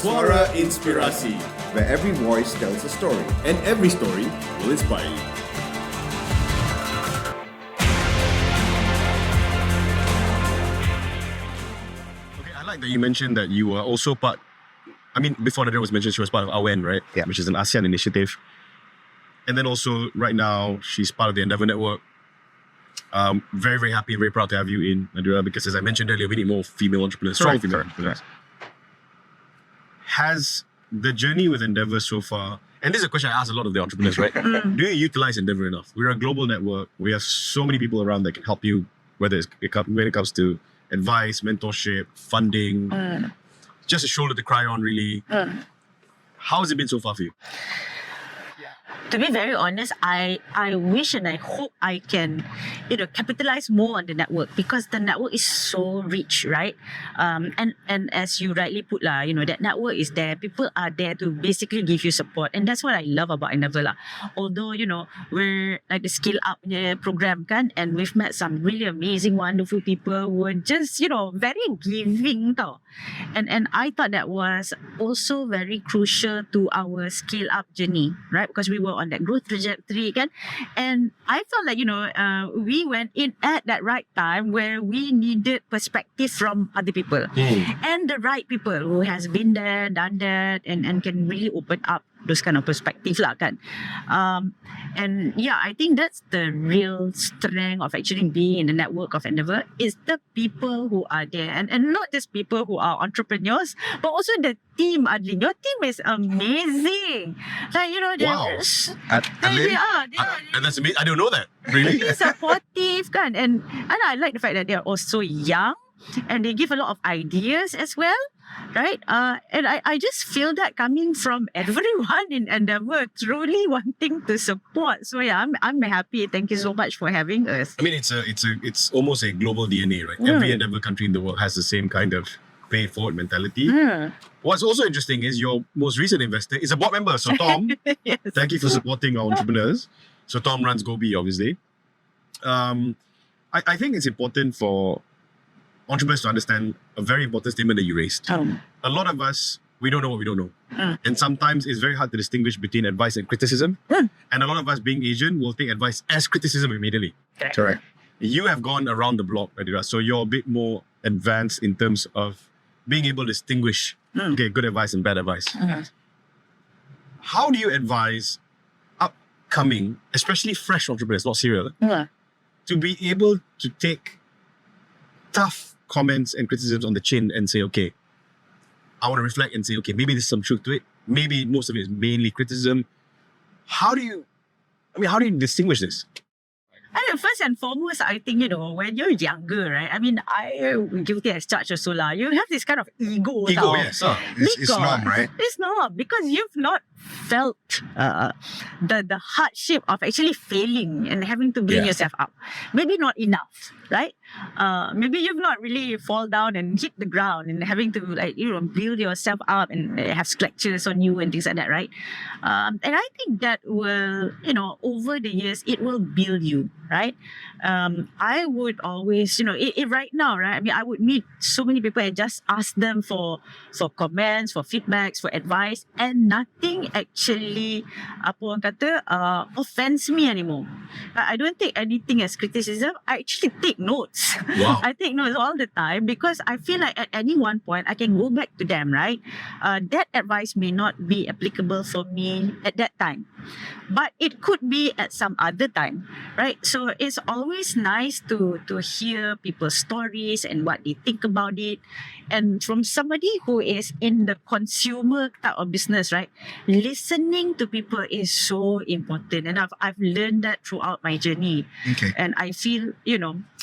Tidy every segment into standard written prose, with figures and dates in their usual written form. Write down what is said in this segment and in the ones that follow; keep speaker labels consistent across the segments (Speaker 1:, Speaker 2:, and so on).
Speaker 1: Suara Inspirasi,
Speaker 2: where every voice tells a story.
Speaker 1: and every story will inspire you. Okay, I like that you mentioned that you were also part. I mean, before Nadira was mentioned, she was part of AWEN, right?
Speaker 2: Yeah.
Speaker 1: Which is an ASEAN initiative. And then also, right now, she's part of the Endeavor Network. Very, very happy, very proud to have you in, Nadira, because as I mentioned earlier, we need more female entrepreneurs, strong female entrepreneurs. Has the journey with Endeavor so far, and this is a question I ask a lot of the entrepreneurs, right? Do you utilize Endeavor enough? We're a global network. We have so many people around that can help you, when it comes to advice, mentorship, funding, just a shoulder to cry on, really. How has it been so far for you?
Speaker 3: To be very honest, I wish and I hope I can, capitalize more on the network, because the network is so rich, right? And as you rightly put that network is there. People are there to basically give you support, and that's what I love about Endeavor lah. Although we're like the Skill Up program kan, and we've met some really amazing, wonderful people who were just very giving tau. And I thought that was also very crucial to our Skill Up journey, right? Because we were on that growth trajectory kan, and I felt like we went in at that right time where we needed perspective from other people and the right people who has been there, done that, and can really open up those kind of perspective lah kan. And yeah, I think that's the real strength of actually being in the network of Endeavor, is the people who are there, and not just people who are entrepreneurs, but also the team. Adlin, your team is amazing. Like
Speaker 1: Wow.
Speaker 3: they are
Speaker 1: And that's amazing. I don't know that. Really?
Speaker 3: really supportive kan, and I like the fact that they are also young and they give a lot of ideas as well, right? And I just feel that coming from everyone in Endeavor, truly wanting to support. So yeah, I'm happy. Thank you so much for having us.
Speaker 1: I mean, it's almost a global DNA, right? Every Endeavor country in the world has the same kind of pay forward mentality. What's also interesting is your most recent investor is a board member. So Tom,
Speaker 3: Yes.
Speaker 1: thank you for supporting our entrepreneurs. So Tom runs Gobi, obviously. I think it's important for entrepreneurs to understand a very important statement that you raised. A lot of us, we don't know what we don't know. And sometimes it's very hard to distinguish between advice and criticism. And a lot of us, being Asian, will take advice as criticism immediately.
Speaker 2: Correct.
Speaker 1: You have gone around the block, Nadira, so you're a bit more advanced in terms of being able to distinguish good advice and bad advice. How do you advise upcoming, especially fresh entrepreneurs, not serial, to be able to take tough comments and criticisms on the chin and say, okay, I want to reflect and say, okay, maybe there's some truth to it. Maybe most of it is mainly criticism. How do you distinguish this?
Speaker 3: And first and foremost, I think, when you're younger, right? I mean, I'm guilty as charged also lah. You have this kind of ego. tau.
Speaker 1: Yes.
Speaker 2: It's norm, right?
Speaker 3: It's norm, because you've not felt the hardship of actually failing and having to bring yourself up. Maybe not enough, right? Maybe you've not really fall down and hit the ground and having to build yourself up and have scratches on you and things like that, right? And I think that will, over the years, it will build you, right? I would always, right now, right? I mean, I would meet so many people and just ask them for comments, for feedbacks, for advice, and nothing actually, offends me anymore. I don't take anything as criticism. I actually take notes.
Speaker 1: Wow.
Speaker 3: I take notes all the time, because I feel like at any one point I can go back to them, right? That advice may not be applicable for me at that time, but it could be at some other time, right? So it's always nice to hear people's stories and what they think about it, and from somebody who is in the consumer type of business, right? Listening to people is so important, and I've learned that throughout my journey.
Speaker 2: Okay.
Speaker 3: And I feel,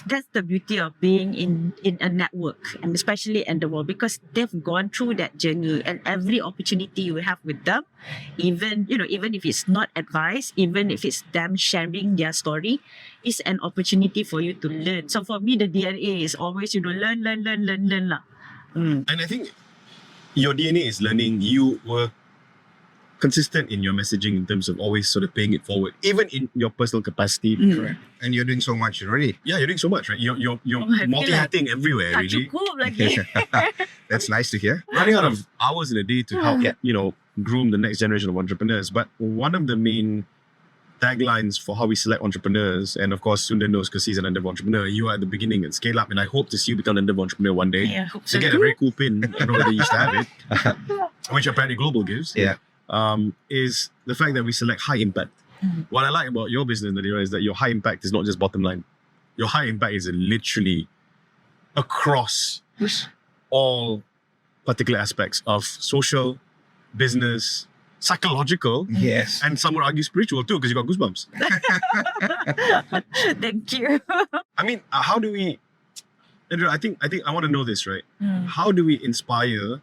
Speaker 3: that's the beauty of being in a network, and especially Endeavor, because they've gone through that journey, and every opportunity you have with them, even if it's not advice, even if it's them sharing their story, is an opportunity for you to learn. So for me, the DNA is always, learn lah.
Speaker 1: And I think your DNA is learning. You were consistent in your messaging in terms of always sort of paying it forward, even in your personal capacity.
Speaker 2: Correct. And you're doing so much already.
Speaker 1: Yeah, you're doing so much, right? You're
Speaker 3: I feel
Speaker 1: multi-hatting everywhere,
Speaker 3: Tak
Speaker 1: really.
Speaker 3: cukup lagi.
Speaker 2: That's nice to hear.
Speaker 1: Running out of hours in a day to help, groom the next generation of entrepreneurs. But one of the main taglines for how we select entrepreneurs, and of course Sundar knows because he's an Endeavor entrepreneur, you are at the beginning and scale up, and I hope to see you become an Endeavor entrepreneur one day.
Speaker 3: Yeah, hope so.
Speaker 1: To get a very cool pin, I don't know whether you used to have it, which apparently Global gives.
Speaker 2: Yeah.
Speaker 1: Is the fact that we select high impact. What I like about your business, Nadira, is that your high impact is not just bottom line. Your high impact is literally across all particular aspects of social, business, psychological,
Speaker 2: Yes.
Speaker 1: and some would argue spiritual too, because you got goosebumps.
Speaker 3: Thank you.
Speaker 1: I mean, how do we? Nadira, I think I want to know this, right? How do we inspire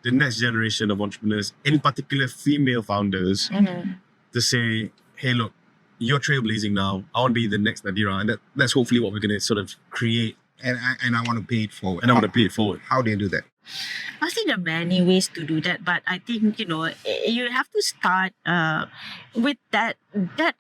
Speaker 1: the next generation of entrepreneurs, in particular female founders, to say, hey, look, you're trailblazing now. I want to be the next Nadira. And that's hopefully what we're going to sort of create.
Speaker 2: And I want to pay it forward.
Speaker 1: And I want to pay it forward.
Speaker 2: How do you do that?
Speaker 3: I think there are many ways to do that, but I think you have to start with that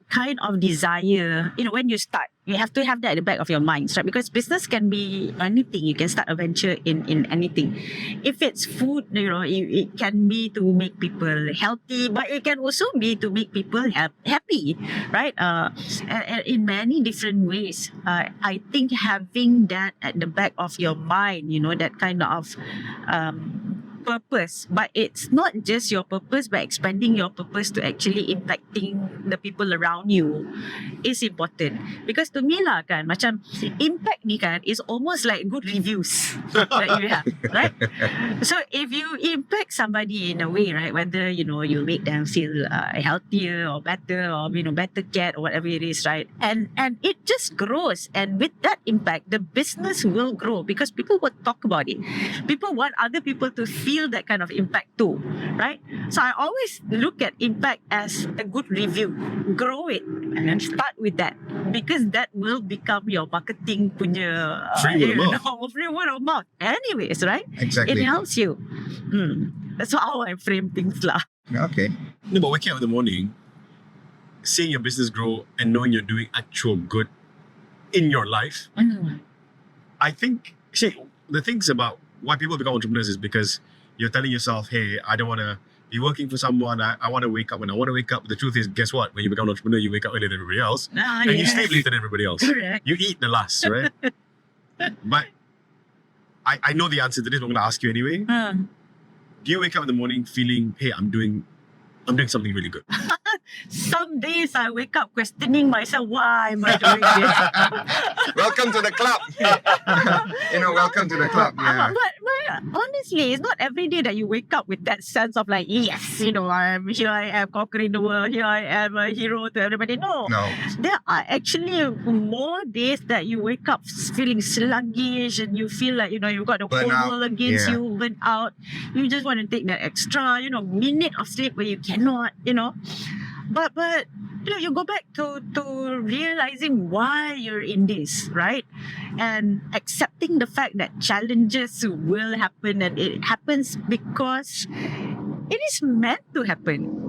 Speaker 3: kind of desire. When you start, you have to have that at the back of your mind, right? Because business can be anything. You can start a venture in anything. If it's food, it can be to make people healthy, but it can also be to make people happy, right? In many different ways. I think having that at the back of your mind, that kind of purpose, but it's not just your purpose, but expanding your purpose to actually impacting the people around you is important. Because to me lah kan, macam impact ni kan is almost like good reviews that you have, right? So if you impact somebody in a way, right, whether you make them feel healthier or better, or better get or whatever it is, right, and it just grows, and with that impact the business will grow because people will talk about it. People want other people to feel that kind of impact too, right? So I always look at impact as a good review. Grow it and then start with that, because that will become your marketing punya
Speaker 1: Free word of mouth.
Speaker 3: free word of mouth. Anyways, right?
Speaker 2: Exactly.
Speaker 3: It helps you. That's how I frame things lah.
Speaker 2: Okay.
Speaker 1: No, but waking up in the morning, seeing your business grow and knowing you're doing actual good in your life, I think, the things about why people become entrepreneurs is because you're telling yourself, hey, I don't want to be working for someone. I want to wake up when I want to wake up. The truth is, guess what? When you become an entrepreneur, you wake up earlier than everybody else. And you sleep later than everybody else.
Speaker 3: Correct.
Speaker 1: You eat the last, right? But I know the answer to this, but I'm going to ask you anyway. Do you wake up in the morning feeling, hey, I'm doing something really good?
Speaker 3: Some days I wake up questioning myself, why am I doing this?
Speaker 2: Welcome to the club. Welcome to the club. Yeah.
Speaker 3: But honestly, it's not every day that you wake up with that sense of like, yes, here I am conquering the world, here I am a hero to everybody. No. There are actually more days that you wake up feeling sluggish and you feel like, you've got the whole world against you, burn out. You just want to take that extra, minute of sleep where you cannot, But you go back to realizing why you're in this, right? And accepting the fact that challenges will happen, and it happens because it is meant to happen.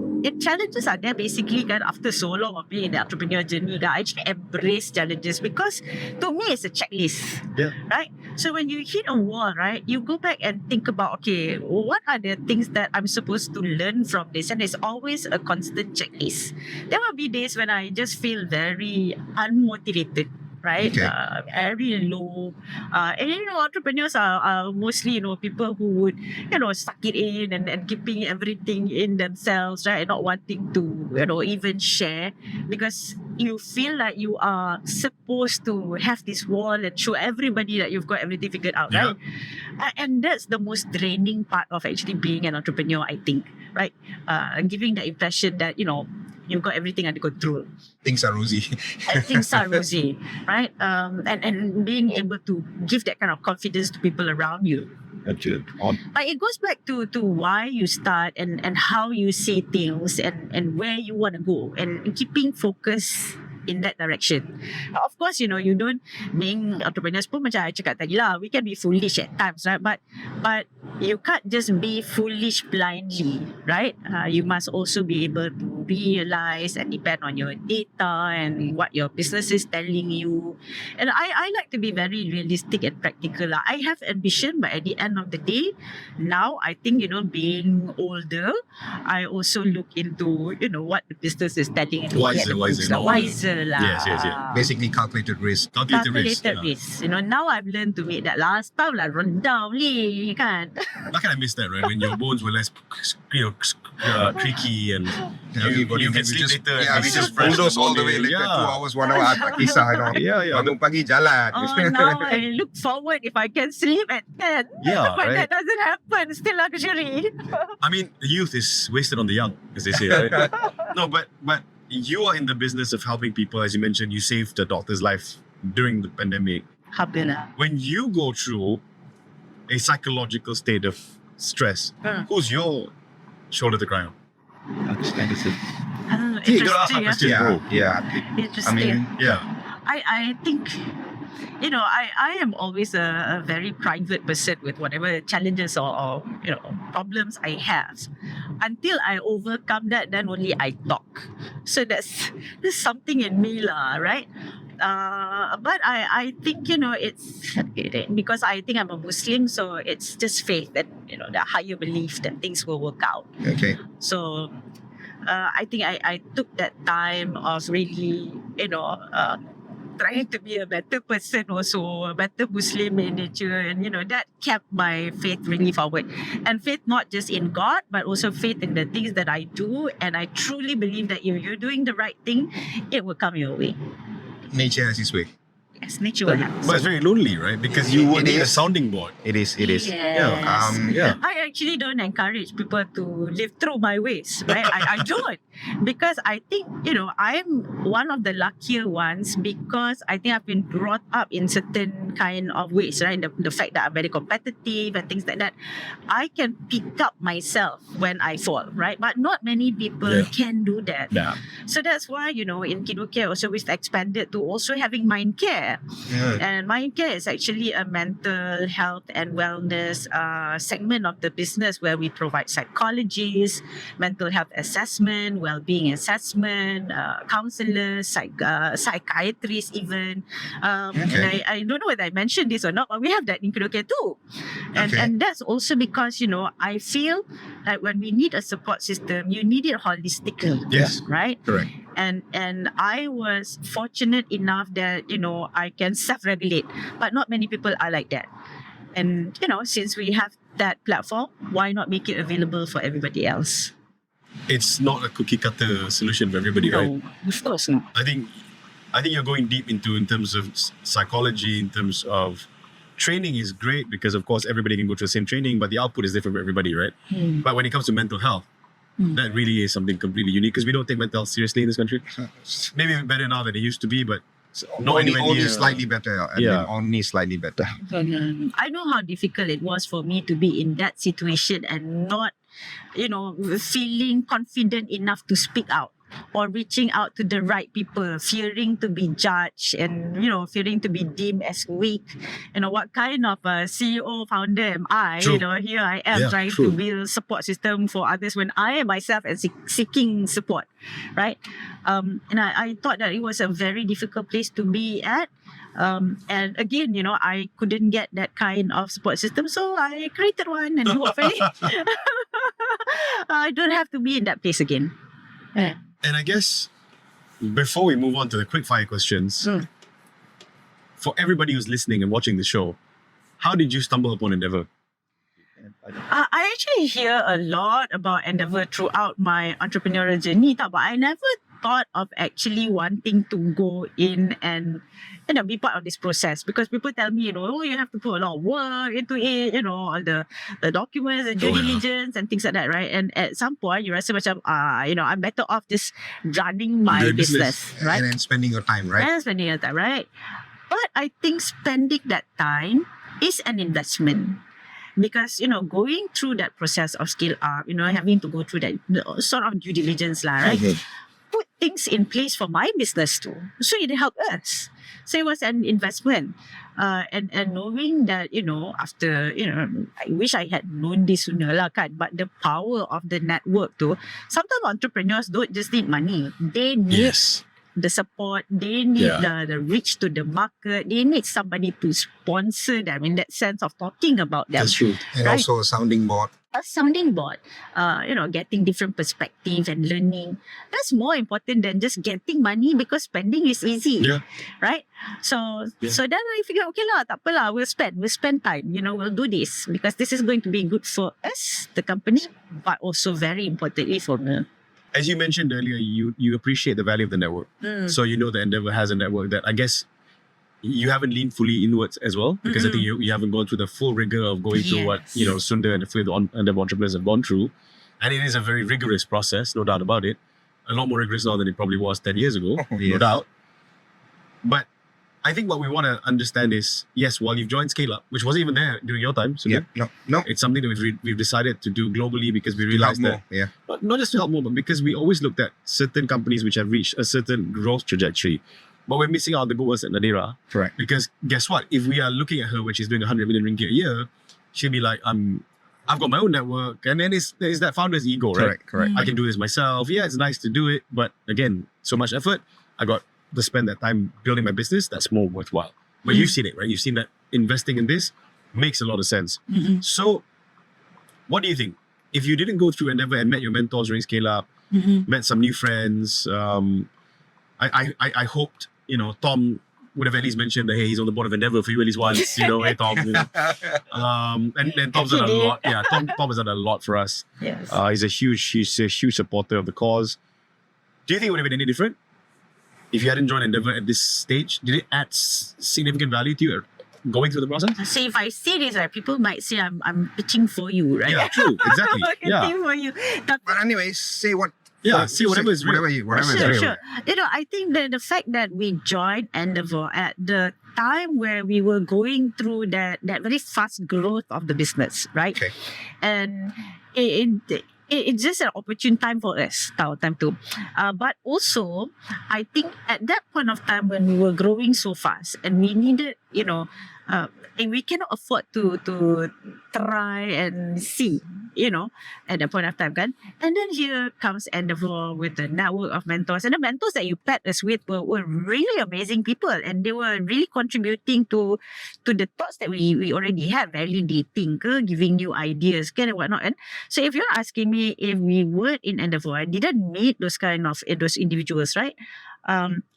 Speaker 3: Challenges are there basically after so long of being in the entrepreneur journey. I actually embrace challenges because to me it's a checklist, right? So when you hit a wall, right, you go back and think about, okay, what are the things that I'm supposed to learn from this? And it's always a constant checklist. There will be days when I just feel very unmotivated, right?
Speaker 2: Okay.
Speaker 3: Very low. And entrepreneurs are mostly, people who would, suck it in and keeping everything in themselves, right? And not wanting to, even share, because you feel like you are supposed to have this wall and show everybody that you've got everything figured out, right? And that's the most draining part of actually being an entrepreneur, I think, right? Giving the impression that, you've got everything under control.
Speaker 2: Things are rosy.
Speaker 3: Things are rosy, right? And being able to give that kind of confidence to people around you.
Speaker 1: But
Speaker 3: it goes back to why you start and how you see things and where you want to go, and keeping focus in that direction. Of course, you don't, being entrepreneurs pun macam I cakap tadi lah, we can be foolish at times, right? But you can't just be foolish blindly, right? You must also be able to realize and depend on your data and what your business is telling you. And I like to be very realistic and practical lah. I have ambition, but at the end of the day, now I think, being older, I also look into, what the business is telling you.
Speaker 1: Wiser
Speaker 3: lah.
Speaker 1: Yes.
Speaker 2: Basically calculated risk.
Speaker 1: Calculated risk.
Speaker 3: Risk. Now I've learned to make that last time lah rendang ni kan.
Speaker 1: How can I miss that, right? When your bones were less, creaky and you can sleep later.
Speaker 2: We just bulldoze all the way later. 2 hours, 1 hour, tak kisah. Bangun pagi jalan.
Speaker 3: Now I look forward if I can sleep at 10.
Speaker 1: Yeah,
Speaker 3: but
Speaker 1: right.
Speaker 3: that doesn't happen. Still luxury.
Speaker 1: I mean, youth is wasted on the young, as they say, right? No, but you are in the business of helping people. As you mentioned, you saved a doctor's life during the pandemic.
Speaker 3: Alhamdulillah.
Speaker 1: When you go through a psychological state of stress, who's your shoulder to cry on?
Speaker 3: Interesting. Interesting. I think, I am always a very private person with whatever challenges or problems I have. Until I overcome that, then only I talk. So there's something in me lah, right? But I think, it's because I think I'm a Muslim, so it's just faith that, the higher belief that things will work out.
Speaker 2: Okay.
Speaker 3: So I think I took that time of really, trying to be a better person also, a better Muslim in nature, and that kept my faith really forward. And faith not just in God, but also faith in the things that I do. And I truly believe that if you're doing the right thing, it will come your way.
Speaker 2: Nature has its way.
Speaker 3: Yes, nature will have.
Speaker 1: But it's very lonely, right? Because you would need a sounding board.
Speaker 2: It is.
Speaker 3: Yes.
Speaker 1: Yeah.
Speaker 3: I actually don't encourage people to live through my ways, right? I don't. Because I think, I'm one of the luckier ones because I think I've been brought up in certain kind of ways, right? The fact that I'm very competitive and things like that. I can pick up myself when I fall, right? But not many people can do that.
Speaker 1: Yeah.
Speaker 3: So that's why, in Kiddocare also we've expanded to also having mind care. And mind care is actually a mental health and wellness segment of the business where we provide psychologists, mental health assessment, well-being assessment, counselors, psychiatrists even. And I don't know whether I mentioned this or not, but we have that in Kiddocare too. And that's also because, I feel like when we need a support system, you need it holistically.
Speaker 1: Yes.
Speaker 3: Right?
Speaker 2: Correct.
Speaker 3: And I was fortunate enough that, I can self-regulate. But not many people are like that. And, since we have that platform, why not make it available for everybody else?
Speaker 1: It's not a cookie cutter solution for everybody, right?
Speaker 3: No, of course not.
Speaker 1: I think you're going deep in terms of psychology, in terms of training is great because, of course, everybody can go through the same training, but the output is different for everybody, right? But when it comes to mental health, that really is something completely unique because we don't take mental health seriously in this country. Maybe better now than it used to be, but not
Speaker 2: only slightly better. Only slightly better.
Speaker 3: I know how difficult it was for me to be in that situation and not, feeling confident enough to speak out or reaching out to the right people, fearing to be judged and, fearing to be deemed as weak. What kind of a CEO, founder am I?
Speaker 1: True.
Speaker 3: Here I am trying to build a support system for others when I am myself and seeking support, right? And I thought that it was a very difficult place to be at. And again, I couldn't get that kind of support system, so I created one and hopefully I don't have to be in that place again.
Speaker 1: And I guess before we move on to the quick fire questions, for everybody who's listening and watching the show, how did you stumble upon Endeavor?
Speaker 3: I actually hear a lot about Endeavor throughout my entrepreneurial journey, but I never thought of actually wanting to go in and be part of this process because people tell me, you have to put a lot of work into it, all the documents, the due diligence and things like that, right? And at some point, you rasa macam, I'm better off just running my business, right?
Speaker 2: And then spending your time, right?
Speaker 3: And spending your time, right? But I think spending that time is an investment. Because, going through that process of scale up, having to go through that sort of due diligence, right? Put things in place for my business too. So it helped us. So it was an investment. And knowing that, after, I wish I had known this sooner lah kan, but the power of the network too. Sometimes entrepreneurs don't just need money. They need the support, they need the reach to the market, they need somebody to sponsor them in that sense of talking about them.
Speaker 1: That's true.
Speaker 2: And also a sounding board.
Speaker 3: A sounding board, getting different perspective and learning. That's more important than just getting money, because spending is easy, right? So then I figured, okay lah, tak apa lah, we'll spend time, we'll do this because this is going to be good for us, the company, but also very importantly for me.
Speaker 1: As you mentioned earlier, you appreciate the value of the network. So you know that Endeavor has a network that I guess you haven't leaned fully inwards as well, because I think you haven't gone through the full rigor of going through what Sundar and the Endeavor entrepreneurs have gone through. And it is a very rigorous process, no doubt about it. A lot more rigorous now than it probably was 10 years ago, no doubt. But I think what we want to understand is, yes, while you've joined Scale Up, which wasn't even there during your time, Sundar,
Speaker 2: No.
Speaker 1: it's something that we've decided to do globally because we realized that, not just to help more, but because we always looked at certain companies which have reached a certain growth trajectory. But we're missing out the good ones at Nadira.
Speaker 2: Correct.
Speaker 1: Because guess what? If we are looking at her when she's doing 100 million ringgit a year, she'll be like, I've got my own network. And then it's that founder's ego, right?
Speaker 2: Correct.
Speaker 1: I can do this myself. Yeah, it's nice to do it. But again, so much effort. I got to spend that time building my business. That's more worthwhile. But you've seen it, right? You've seen that investing in this makes a lot of sense. So what do you think? If you didn't go through Endeavor and met your mentors during Scale Up, met some new friends, I hoped, Tom would have at least mentioned that, hey, he's on the board of Endeavor for you at least once, hey Tom. And Tom's done a lot. Yeah, Tom has done a lot for us.
Speaker 3: Yes.
Speaker 1: He's a huge supporter of the cause. Do you think it would have been any different if you hadn't joined Endeavor at this stage? Did it add significant value to you going through the process?
Speaker 3: So if I say this, right, people might say I'm pitching for you, right?
Speaker 1: Yeah, true, exactly.
Speaker 3: Marketing for you.
Speaker 2: But anyways, say what.
Speaker 1: See whatever is real.
Speaker 2: Whatever is real.
Speaker 3: Sure. I think that the fact that we joined Endeavor at the time where we were going through that very fast growth of the business, right?
Speaker 2: Okay.
Speaker 3: And it's just an opportune time for us, time too. But also, I think at that point of time when we were growing so fast and we needed, and we cannot afford to try and see, at that point of time, kan? And then here comes Endeavor with the network of mentors. And the mentors that you paired us with were really amazing people. And they were really contributing to the thoughts that we already had, validating, giving you ideas, and whatnot. And so if you're asking me if we weren't in Endeavor, I didn't meet those those individuals, right?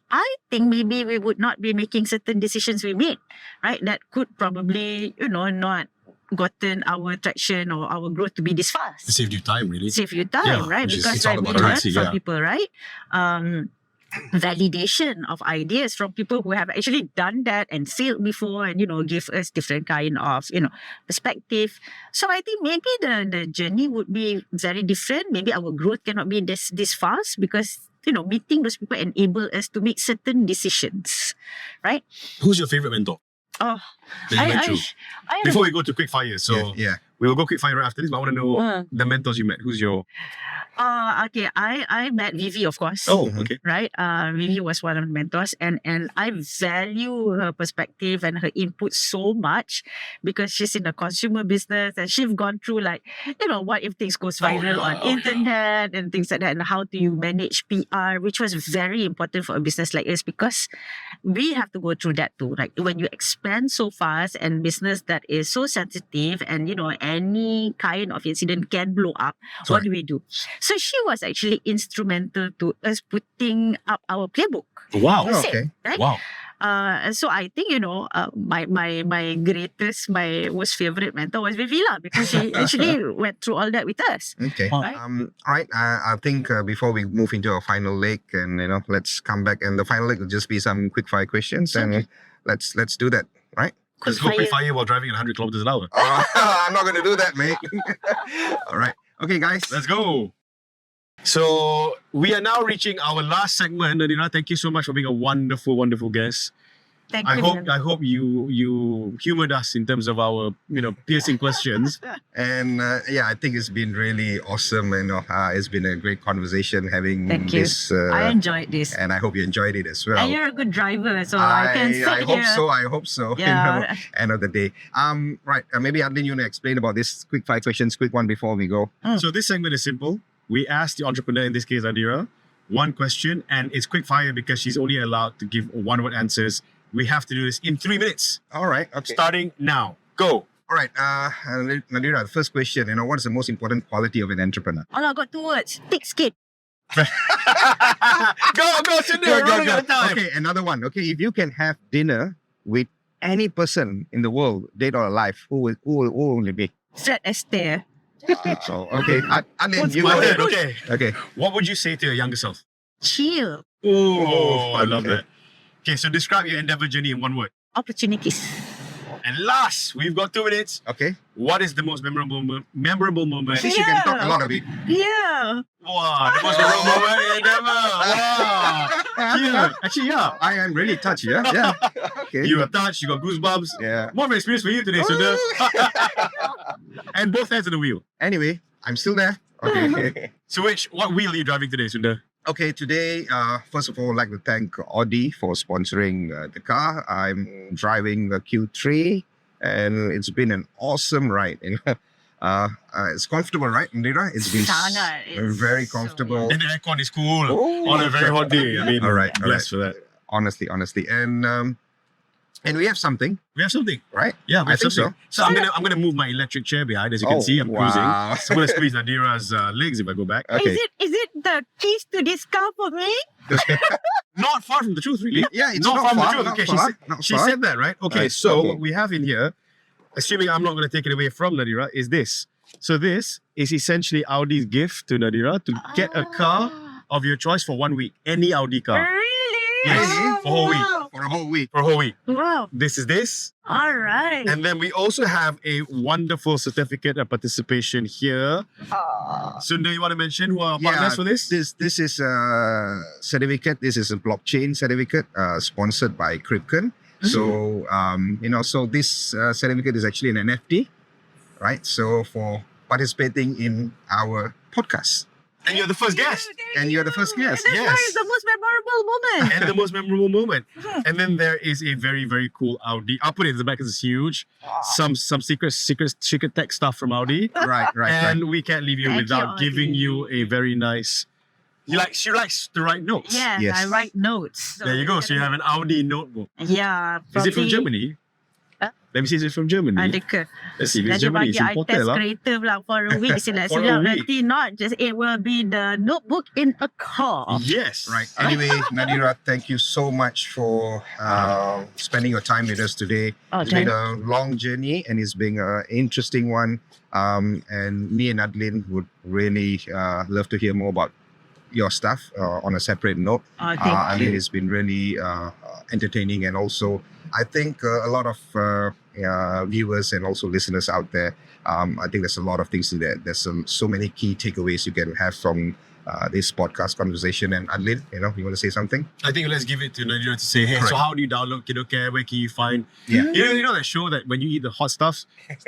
Speaker 3: I think maybe we would not be making certain decisions we made, right? That could probably, not gotten our traction or our growth to be this fast.
Speaker 1: It saved you time, really.
Speaker 3: Save you time, right? Because we learned from people, right? Validation of ideas from people who have actually done that and failed before, and give us different kind of perspective. So I think maybe the journey would be very different. Maybe our growth cannot be this fast because meeting those people enable us to make certain decisions, right?
Speaker 1: Who's your favorite mentor?
Speaker 3: Oh,
Speaker 1: Before we go to quick fire, so we will go quick fire right after this. But I want to know the mentors you met. Who's your?
Speaker 3: Okay. I met Vivi, of course.
Speaker 1: Oh, okay.
Speaker 3: Right. Vivi was one of the mentors, and I value her perspective and her input so much because she's in the consumer business and she's gone through what if things goes viral on internet and things like that, and how do you manage PR, which was very important for a business like us because we have to go through that too. Like when you expand so fast and business that is so sensitive and any kind of incident can blow up, what do we do? So she was actually instrumental to us putting up our playbook.
Speaker 1: Wow.
Speaker 2: Okay.
Speaker 3: Right?
Speaker 1: Wow.
Speaker 3: So I think my most favorite mentor was Vivila because she actually went through all that with us.
Speaker 2: Okay.
Speaker 3: Right?
Speaker 2: All right. I think before we move into our final leg, and let's come back, and the final leg will just be some quick fire questions, and let's do that. Right.
Speaker 1: Let's go quick fire while driving at 100 kilometers an hour.
Speaker 2: I'm not going to do that, mate. All right. Okay, guys.
Speaker 1: Let's go. So we are now reaching our last segment. Nadira, thank you so much for being a wonderful, wonderful guest.
Speaker 3: Thank
Speaker 1: I
Speaker 3: you.
Speaker 1: hope you humored us in terms of our piercing questions.
Speaker 2: And I think it's been really awesome. It's been a great conversation having
Speaker 3: Thank you.
Speaker 2: this.
Speaker 3: I enjoyed this.
Speaker 2: And I hope you enjoyed it as well.
Speaker 3: And you're a good driver, so I can sit
Speaker 2: I hope
Speaker 3: here.
Speaker 2: so. I hope so.
Speaker 3: Yeah.
Speaker 2: End of the day. Right. Maybe Adeline, you want to explain about this quick 5 questions, quick one before we go.
Speaker 1: So this segment is simple. We ask the entrepreneur, in this case Nadira, one question, and it's quick fire because she's only allowed to give one-word answers. We have to do this in 3 minutes.
Speaker 2: All right. Okay.
Speaker 1: Starting now. Go.
Speaker 2: All right. Nadira, the first question. What is the most important quality of an entrepreneur?
Speaker 3: All I got 2 words. Thick skin.
Speaker 1: Go, Cindy. We're running out of time.
Speaker 2: Okay, another one. Okay, if you can have dinner with any person in the world, dead or alive, who will it be?
Speaker 3: Fred Astaire.
Speaker 2: So, okay. Adeline, you
Speaker 1: My
Speaker 2: go
Speaker 1: turn,
Speaker 2: ahead.
Speaker 1: okay.
Speaker 2: Okay.
Speaker 1: What would you say to your younger self?
Speaker 3: Chill.
Speaker 1: Oh, I love
Speaker 2: okay.
Speaker 1: that. Okay, so describe your Endeavor journey in 1 word.
Speaker 3: Opportunities.
Speaker 1: And last, we've got 2 minutes.
Speaker 2: Okay.
Speaker 1: What is the most memorable moment?
Speaker 2: Since you can talk a lot of it.
Speaker 3: Yeah.
Speaker 1: Wow, the most memorable moment in Endeavor. Wow. Yeah, actually, yeah.
Speaker 2: I am really touched, yeah? Yeah. Okay.
Speaker 1: You are touched, you got goosebumps.
Speaker 2: Yeah.
Speaker 1: More of an experience for you today, Sundar. And both hands on the wheel.
Speaker 2: Anyway, I'm still there. Okay.
Speaker 1: So what wheel are you driving today, Sundar?
Speaker 2: Okay, today, first of all, I'd like to thank Audi for sponsoring the car. I'm driving the Q3 and it's been an awesome ride. It's comfortable, right, Nadira? It's been
Speaker 3: Sangat. It's
Speaker 2: very
Speaker 3: so
Speaker 2: comfortable.
Speaker 1: And the aircon is cool
Speaker 2: Oh.
Speaker 1: on a very hot day. I mean,
Speaker 2: All right,
Speaker 1: blessed for that.
Speaker 2: Honestly. And we have something,
Speaker 1: We have something.
Speaker 2: right?
Speaker 1: Yeah, we
Speaker 2: I
Speaker 1: have
Speaker 2: think
Speaker 1: something. So I'm gonna move my electric chair behind. As you can see, I'm cruising.
Speaker 2: wow.
Speaker 1: So I'm gonna squeeze Nadira's legs if I go back.
Speaker 2: Okay.
Speaker 3: Is it the keys to this car for me?
Speaker 1: Not far from the truth, really.
Speaker 2: Yeah, it's
Speaker 1: not
Speaker 2: not
Speaker 1: far from
Speaker 2: far,
Speaker 1: the truth.
Speaker 2: not
Speaker 1: Okay,
Speaker 2: far,
Speaker 1: she
Speaker 2: not
Speaker 1: she
Speaker 2: far.
Speaker 1: said that, right? Okay,
Speaker 2: Right,
Speaker 1: so
Speaker 2: okay.
Speaker 1: what we have in here, assuming I'm not going to take it away from Nadira, is this. So this is essentially Audi's gift to Nadira to get a car of your choice for 1 week. Any Audi car.
Speaker 3: Really?
Speaker 1: Yes,
Speaker 3: Oh,
Speaker 1: for a whole week.
Speaker 3: wow.
Speaker 2: For a whole week.
Speaker 1: For a whole week.
Speaker 3: Wow.
Speaker 1: This is this.
Speaker 3: All right.
Speaker 1: And then we also have a wonderful certificate of participation here. Sundar, you want to mention who are our partners for this?
Speaker 2: This is a certificate. This is a blockchain certificate sponsored by Krypton. So so this certificate is actually an NFT, right? So for participating in our podcast,
Speaker 1: And you're the first guest.
Speaker 2: and you're the first guest.
Speaker 3: That's
Speaker 1: Yes.
Speaker 3: why it's the most memorable moment.
Speaker 1: And the most memorable moment. And then there is a very, very cool Audi. I'll put it in the back because it's huge. Some secret tech stuff from Audi.
Speaker 2: Right.
Speaker 1: And we can't leave you
Speaker 3: Thank
Speaker 1: without
Speaker 3: you,
Speaker 1: giving
Speaker 3: Audi.
Speaker 1: you a very nice. She likes to write notes.
Speaker 3: Yes,
Speaker 2: Yes.
Speaker 3: I write notes.
Speaker 1: There you go. So you have an Audi notebook.
Speaker 3: Yeah.
Speaker 1: Is it from Germany?
Speaker 3: Huh?
Speaker 1: Let me see. Is it from Germany?
Speaker 3: Adakah?
Speaker 1: Let's see. If it's
Speaker 3: Nanti
Speaker 1: Germany,
Speaker 3: bagi
Speaker 1: it's
Speaker 3: I
Speaker 1: imported
Speaker 3: test
Speaker 1: lah.
Speaker 3: kereta pula for a week.
Speaker 1: For a
Speaker 3: Silap-silap
Speaker 1: week.
Speaker 3: nanti not just it will be the notebook in a car.
Speaker 1: Yes.
Speaker 2: Right. Anyway, Nadira, thank you so much for spending your time with us today.
Speaker 3: Oh,
Speaker 2: It's been a long journey and it's been an interesting one. And me and Adeline would really love to hear more about your stuff on a separate note.
Speaker 3: Oh, thank you.
Speaker 2: It's been really entertaining, and also I think a lot of viewers and also listeners out there, I think there's a lot of things in there. There's so many key takeaways you can have from this podcast conversation. And Adeline, you want to say something?
Speaker 1: I think let's give it to Nadira to say, hey,
Speaker 2: Correct.
Speaker 1: so how do you download Kiddocare? Where can you find?
Speaker 2: Yeah.
Speaker 1: You know that show that when you eat the hot stuff,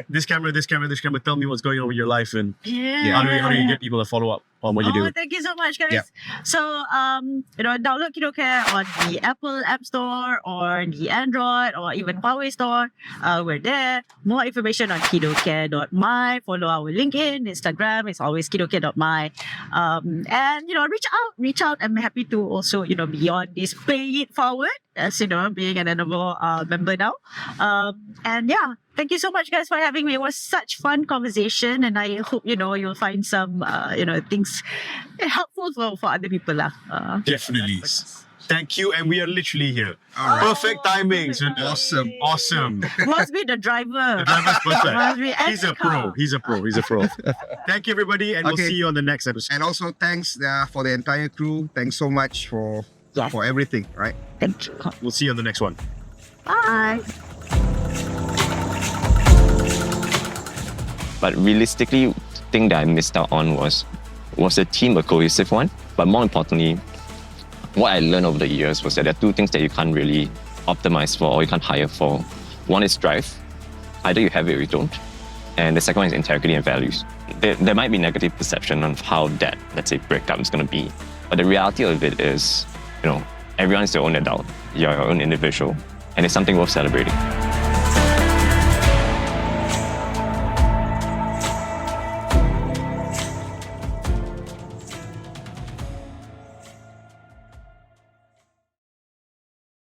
Speaker 1: this camera, tell me what's going on with your life, and
Speaker 3: Yeah.
Speaker 1: how do you get people to follow up on what you do?
Speaker 3: Thank you so much, guys.
Speaker 2: Yeah.
Speaker 3: So, download Kiddocare on the Apple App Store or the Android or even Huawei Store. We're there. More information on kiddocare.my. Follow our LinkedIn, Instagram. It's always kiddocare.my. And reach out. I'm happy to also be on this pay it forward, as being an Endeavor member now. And yeah, thank you so much, guys, for having me. It was such fun conversation, and I hope you'll find some things helpful for other people lah.
Speaker 1: Definitely. Thank you, and we are literally here.
Speaker 2: All right.
Speaker 1: Perfect timing. Sundar.
Speaker 2: Awesome.
Speaker 3: Must be the driver.
Speaker 1: The driver's perfect.
Speaker 3: Must be
Speaker 1: He's a pro. He's a pro. Thank you, everybody, and we'll
Speaker 2: Okay.
Speaker 1: see you on the next episode.
Speaker 2: And also thanks for the entire crew. Thanks so much for
Speaker 3: Yes.
Speaker 2: everything, right?
Speaker 3: Thank you.
Speaker 1: We'll see you on the next one.
Speaker 3: Bye.
Speaker 4: But realistically, the thing that I missed out on was the team a cohesive one? But more importantly, what I learned over the years was that there are two things that you can't really optimize for or you can't hire for. One is drive. Either you have it or you don't. And the second one is integrity and values. There might be negative perception of how that, let's say, breakup is going to be. But the reality of it is, everyone is their own adult. You're your own individual. And it's something worth celebrating.